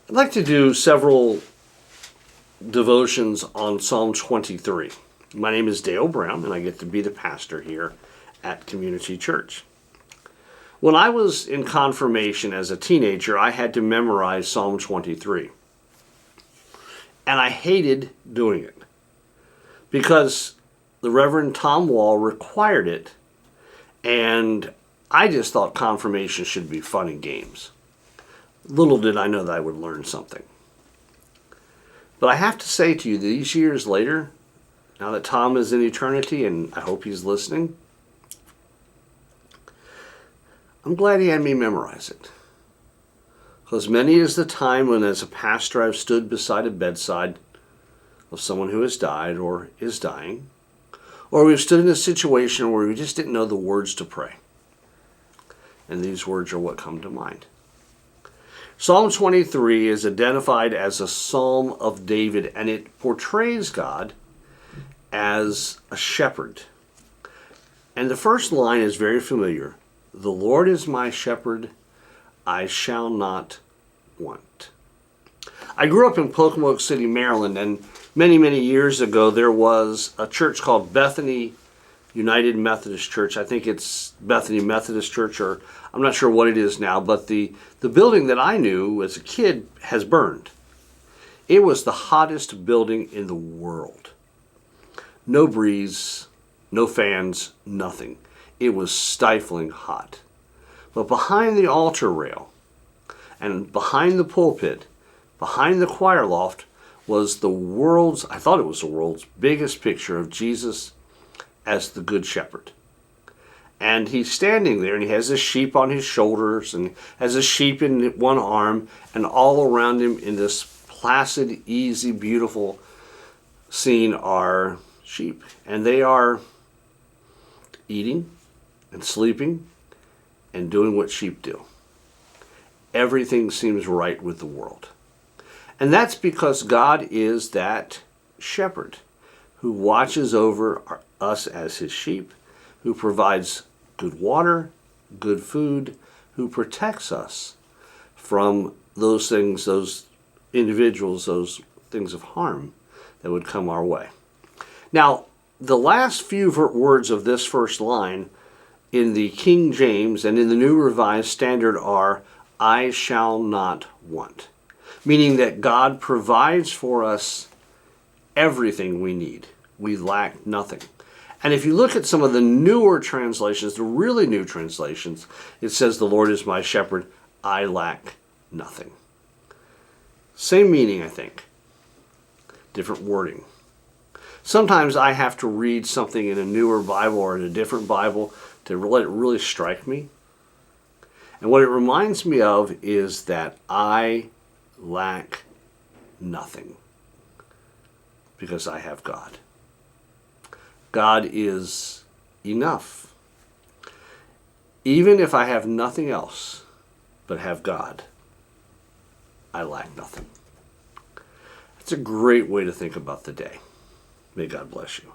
I'd like to do several devotions on Psalm 23. My name is Dale Brown, and I get to be the pastor here at Community Church. When I was in confirmation as a teenager, I had to memorize Psalm 23. And I hated doing it because the Reverend Tom Wall required it, and I just thought confirmation should be fun and games. Little did I know that I would learn something. But I have to say to you, these years later, now that Tom is in eternity, and I hope he's listening, I'm glad he had me memorize it. Because many is the time when, as a pastor, I've stood beside a bedside of someone who has died or is dying, or we've stood in a situation where we just didn't know the words to pray. And these words are what come to mind. Psalm 23 is identified as a psalm of David, and it portrays God as a shepherd. And the first line is very familiar. The Lord is my shepherd, I shall not want. I grew up in Pocomoke City, Maryland, and many, many years ago there was a church called Bethany United Methodist Church. I think it's Bethany Methodist Church, or I'm not sure what it is now, but the building that I knew as a kid has burned. It was the hottest building in the world. No breeze, no fans, nothing. It was stifling hot. But behind the altar rail and behind the pulpit, behind the choir loft, was I thought it was the world's biggest picture of Jesus as the Good Shepherd. And he's standing there, and he has a sheep on his shoulders, and has a sheep in one arm, and all around him in this placid, easy, beautiful scene are sheep. And they are eating and sleeping and doing what sheep do. Everything seems right with the world. And that's because God is that shepherd who watches over us as his sheep, who provides good water, good food, who protects us from those things, those individuals, those things of harm that would come our way. Now, the last few words of this first line in the King James and in the New Revised Standard are, I shall not want, meaning that God provides for us everything we need. We lack nothing. And if you look at some of the newer translations, the really new translations, it says, the Lord is my shepherd, I lack nothing. Same meaning, I think. Different wording. Sometimes I have to read something in a newer Bible or in a different Bible to let it really strike me. And what it reminds me of is that I lack nothing because I have God. God is enough. Even if I have nothing else but have God, I lack nothing. It's a great way to think about the day. May God bless you.